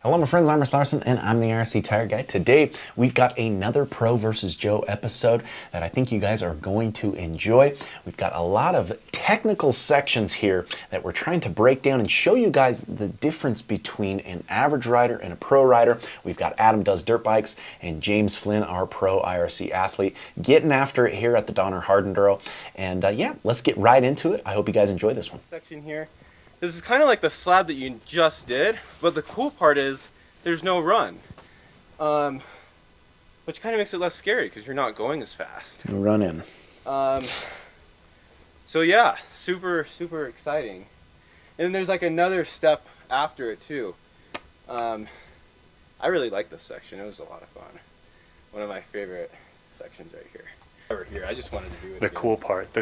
Hello my friends, I'm Russ Larson and I'm the RC Tire Guy. Today we've got another Pro versus Joe episode that I think you guys are going to enjoy. We've got a lot of technical sections here that we're trying to break down and show you guys the difference between an average rider and a pro rider. We've got Adam Does Dirt Bikes and James Flynn, our pro IRC athlete, getting after it here at the Donner Hardenduro. And yeah, let's get right into it. I hope you guys enjoy this one. Section here. This is kind of like the slab that you just did, but the cool part is there's no run, which kind of makes it less scary because you're not going as fast. No run in. So yeah, super exciting. And then there's like another step after it too. I really like this section. It was a lot of fun. One of my favorite sections right here. Over here, I just wanted to do it. The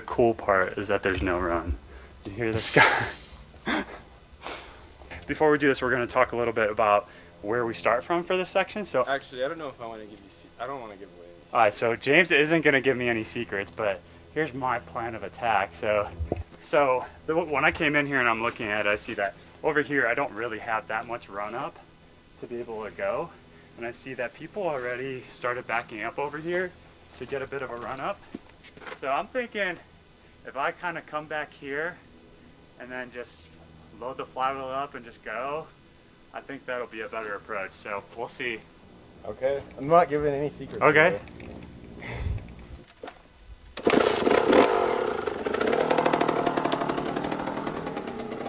cool part is that there's no run. You hear this guy? Before we do this, we're going to talk a little bit about where we start from for this section. So actually, I don't know if I want to give you. I don't want to give away any secrets. All right, so James isn't going to give me any secrets, but here's my plan of attack. So when I came in here and I'm looking at it, I see that over here I don't really have that much run up to be able to go, and I see that people already started backing up over here to get a bit of a run up. So I'm thinking if I kind of come back here and then just load the flywheel up and just go, I think that'll be a better approach. So we'll see. Okay, I'm not giving any secrets. Okay.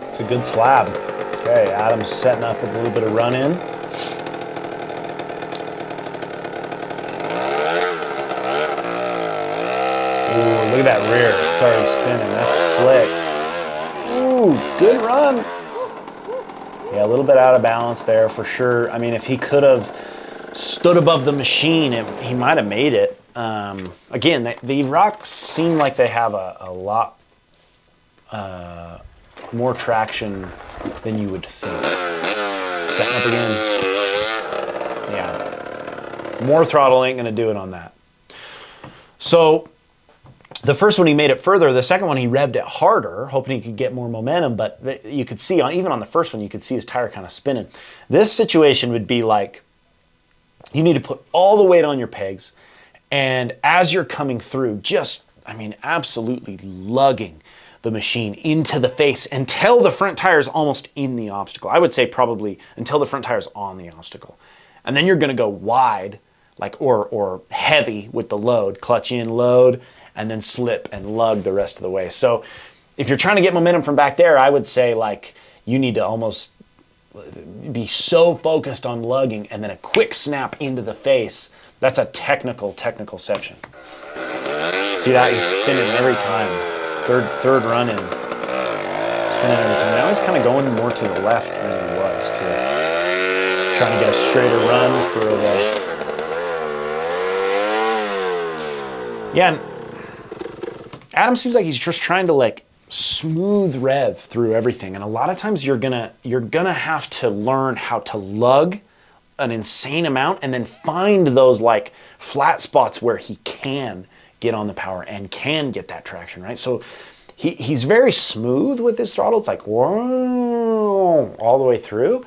It's a good slab. Okay, Adam's setting up with a little bit of run in. Ooh, look at that rear. It's already spinning. That's slick. Ooh, good run. Yeah, a little bit out of balance there for sure. I mean, if he could have stood above the machine, he might have made it. Again, the rocks seem like they have a lot more traction than you would think. Setting up again. Yeah. More throttle ain't going to do it on that. So the first one he made it further. The second one he revved it harder, hoping he could get more momentum. But you could see, even on the first one, you could see his tire kind of spinning. This situation would be like, you need to put all the weight on your pegs, and as you're coming through, absolutely lugging the machine into the face until the front tire is almost in the obstacle. I would say probably until the front tire is on the obstacle. And then you're going to go wide, or heavy with the load, clutch in, load, and then slip and lug the rest of the way. So if you're trying to get momentum from back there, I would say you need to almost be so focused on lugging and then a quick snap into the face. That's a technical section. See that? He's spinning every time. Third run in. Spinning every time. Now he's kind of going more to the left than he was too. Trying to get a straighter run for the... Yeah, and Adam seems like he's just trying to smooth rev through everything, and a lot of times you're gonna have to learn how to lug an insane amount and then find those flat spots where he can get on the power and can get that traction, right? So he's very smooth with his throttle. It's like whoa, all the way through,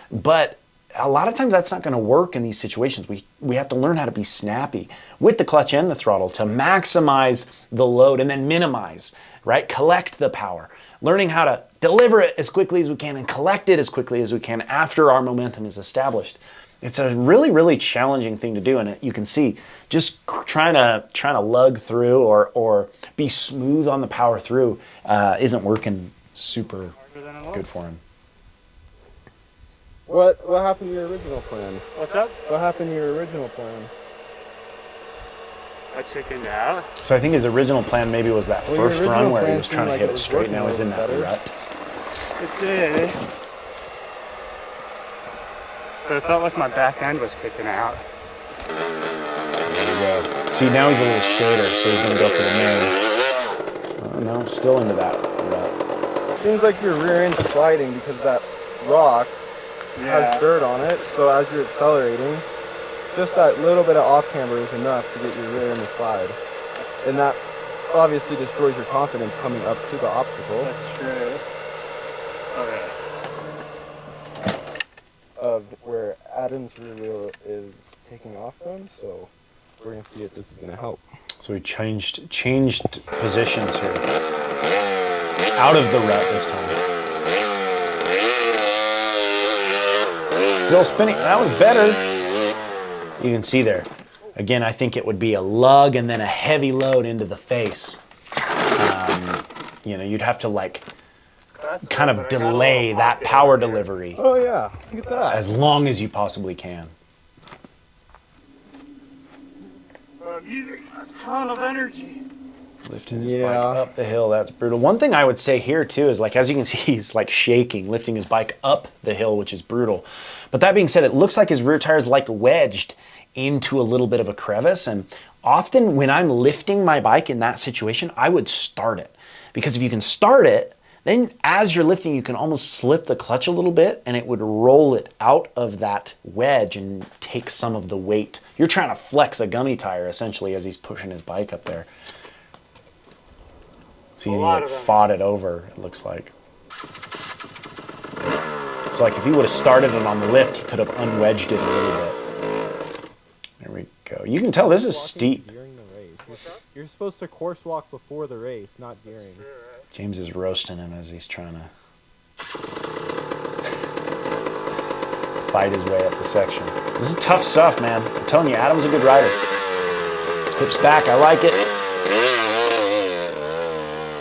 but a lot of times that's not going to work in these situations. We have to learn how to be snappy with the clutch and the throttle to maximize the load and then minimize, right? Collect the power. Learning how to deliver it as quickly as we can and collect it as quickly as we can after our momentum is established. It's a really challenging thing to do, and you can see just trying to lug through or be smooth on the power through isn't working super good for him. What happened to your original plan? What's up? What happened to your original plan? I chickened out. So I think his original plan maybe was that first run where he was trying to hit it straight. Now he's in that rut. It did. But it felt like my back end was kicking out. There you go. See, now he's a little straighter, so he's going to go for the nose. No, still into that rut. It seems like your rear end's sliding because that rock has dirt on it, so as you're accelerating, just that little bit of off camber is enough to get your rear end to slide. And that obviously destroys your confidence coming up to the obstacle. That's true. Okay. Of where Adam's rear wheel is taking off from, so we're going to see if this is going to help. So we changed positions here. Out of the rut this time. Still spinning. That was better. You can see there. Again, I think it would be a lug and then a heavy load into the face. You know, you'd have to like kind of delay that power delivery. Oh yeah, look at that. As long as you possibly can. I'm using a ton of energy. Lifting his bike up the hill, that's brutal. One thing I would say here too is, like, as you can see, he's like shaking, lifting his bike up the hill, which is brutal. But that being said, it looks like his rear tire is like wedged into a little bit of a crevice. And often when I'm lifting my bike in that situation, I would start it. Because if you can start it, then as you're lifting, you can almost slip the clutch a little bit and it would roll it out of that wedge and take some of the weight. You're trying to flex a gummy tire essentially as he's pushing his bike up there. So you like fought it over, it looks like. So like if he would have started it on the lift, he could have unwedged it a little bit. There we go. You can tell this is steep. During the race. You're supposed to course walk before the race, not during. James is roasting him as he's trying to fight his way up the section. This is tough stuff, man. I'm telling you, Adam's a good rider. Hips back, I like it.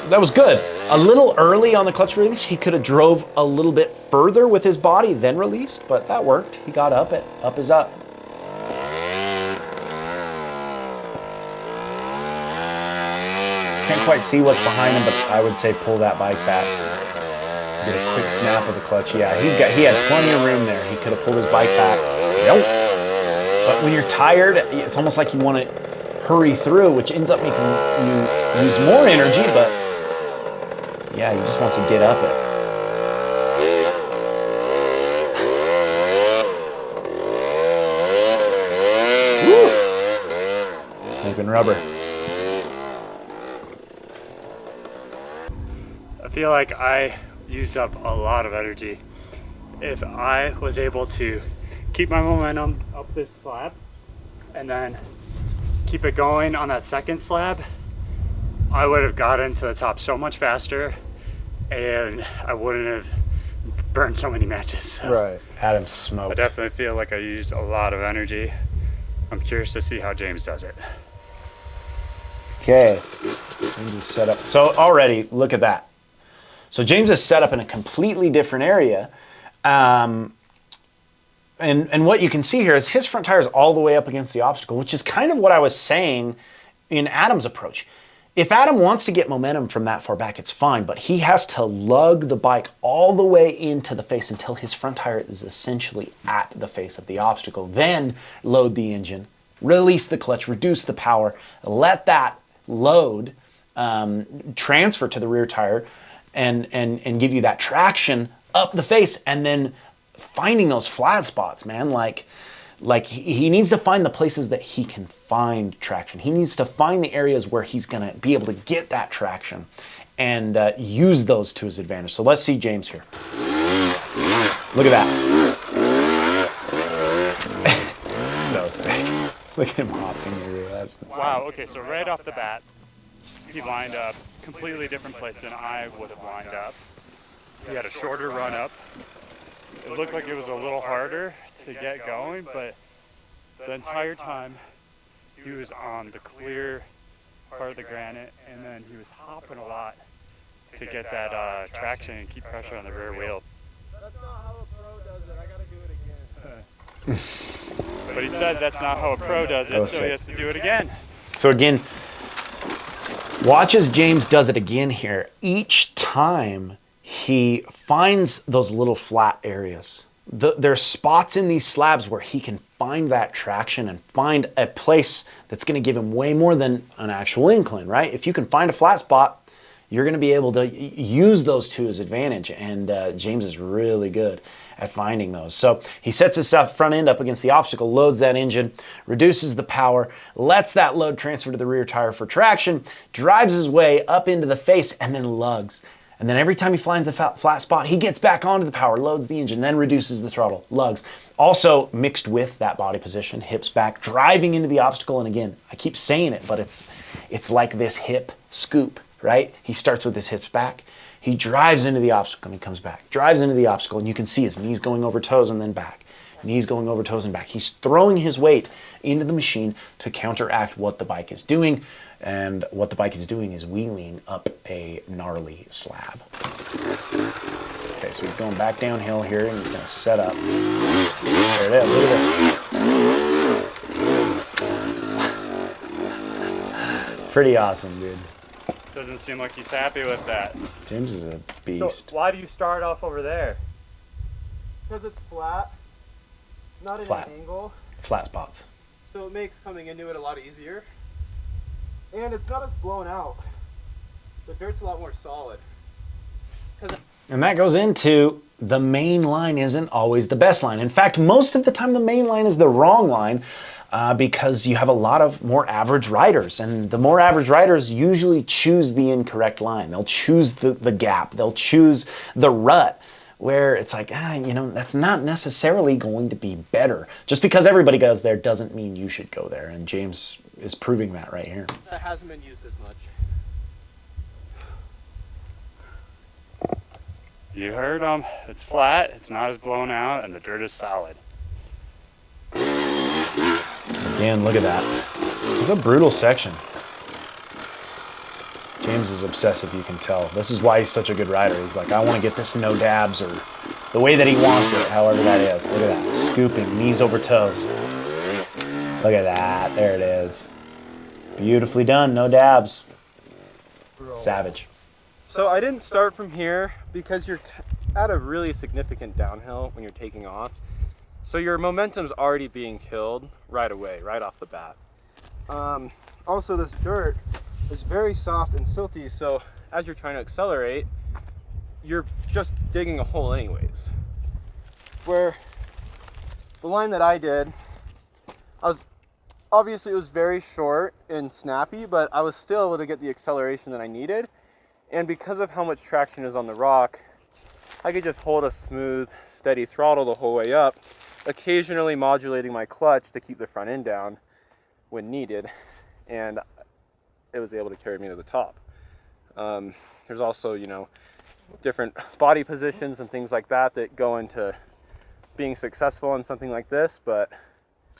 That was good. A little early on the clutch release. He could have drove a little bit further with his body, then released, but that worked. He got up it. Up is up. Can't quite see what's behind him, but I would say pull that bike back. Get a quick snap of the clutch. Yeah, he had plenty of room there. He could have pulled his bike back. Nope. But when you're tired, it's almost like you want to hurry through, which ends up making you use more energy, but yeah, he just wants to get up it. Woo! Smoking rubber. I feel like I used up a lot of energy. If I was able to keep my momentum up this slab and then keep it going on that second slab, I would have gotten to the top so much faster and I wouldn't have burned so many matches. So Right. Adam smoked. I definitely feel like I used a lot of energy. I'm curious to see how James does it. Okay. James is set up. So already, look at that. So James is set up in a completely different area. And what you can see here is his front tire is all the way up against the obstacle, which is kind of what I was saying in Adam's approach. If Adam wants to get momentum from that far back, it's fine, but he has to lug the bike all the way into the face until his front tire is essentially at the face of the obstacle. Then load the engine, release the clutch, reduce the power, let that load transfer to the rear tire and give you that traction up the face, and then finding those flat spots, man. Like he needs to find the places that he can find traction. He needs to find the areas where he's gonna be able to get that traction and use those to his advantage. So let's see James here. Look at that. So sick. Look at him hopping here. That's insane. Wow, okay, so right off the bat, he lined up completely different place than I would have lined up. He had a shorter run up. It looked like it was a little harder to get going, but the entire time he was on the clear part of the granite, and then he was hopping a lot to get that traction and keep pressure on the rear wheel. That's not how a pro does it. I gotta do it again. But he says that's not how a pro does it, so he has to do it again. So again, watch as James does it again here. Each time he finds those little flat areas. There's spots in these slabs where he can find that traction and find a place that's going to give him way more than an actual incline, right? If you can find a flat spot, you're going to be able to use those to his advantage. And James is really good at finding those. So he sets his front end up against the obstacle, loads that engine, reduces the power, lets that load transfer to the rear tire for traction, drives his way up into the face, and then lugs. And then every time he finds a flat spot, he gets back onto the power, loads the engine, then reduces the throttle, lugs. Also mixed with that body position, hips back, driving into the obstacle. And again, I keep saying it, but it's like this hip scoop, right? He starts with his hips back. He drives into the obstacle and he comes back, drives into the obstacle, and you can see his knees going over toes and then back. Knees going over toes and back. He's throwing his weight into the machine to counteract what the bike is doing. And what the bike is doing is wheeling up a gnarly slab. Okay, so he's going back downhill here and he's going to set up. There it is. Look at this. Pretty awesome, dude. Doesn't seem like he's happy with that. James is a beast. So why do you start off over there? Because it's flat, not at Flat. an angle, Flat spots. so it makes coming into it a lot easier. And it's not as blown out. The dirt's a lot more solid. And that goes into the main line isn't always the best line. In fact, most of the time the main line is the wrong line because you have a lot of more average riders. And the more average riders usually choose the incorrect line. They'll choose the gap. They'll choose the rut, where it's like, that's not necessarily going to be better. Just because everybody goes there doesn't mean you should go there. And James is proving that right here. That hasn't been used as much. You heard him. It's flat, it's not as blown out, and the dirt is solid. Again, look at that. It's a brutal section. James is obsessive, you can tell. This is why he's such a good rider. He's like, I want to get this no dabs, or the way that he wants it, however that is. Look at that. Scooping, knees over toes. Look at that. There it is. Beautifully done. No dabs. Savage. So I didn't start from here because you're at a really significant downhill when you're taking off. So your momentum's already being killed right away, right off the bat. Also, this dirt is very soft and silty, so as you're trying to accelerate, you're just digging a hole anyways. Where the line that I did, obviously it was very short and snappy, but I was still able to get the acceleration that I needed. And because of how much traction is on the rock, I could just hold a smooth, steady throttle the whole way up, occasionally modulating my clutch to keep the front end down when needed. And it was able to carry me to the top. There's also, different body positions and things like that that go into being successful in something like this, but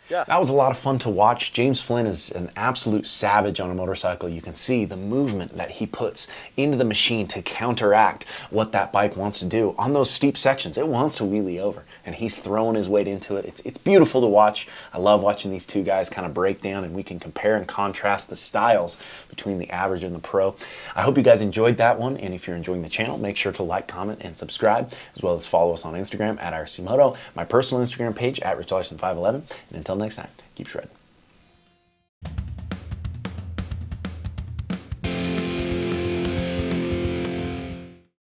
yeah. That was a lot of fun to watch. James Flynn is an absolute savage on a motorcycle. You can see the movement that he puts into the machine to counteract what that bike wants to do. On those steep sections, it wants to wheelie over, and he's throwing his weight into it. It's beautiful to watch. I love watching these two guys kind of break down, and we can compare and contrast the styles between the average and the pro. I hope you guys enjoyed that one, and if you're enjoying the channel, make sure to like, comment, and subscribe, as well as follow us on Instagram at RCMoto, my personal Instagram page at RichLarson511, and until next time, keep shredding.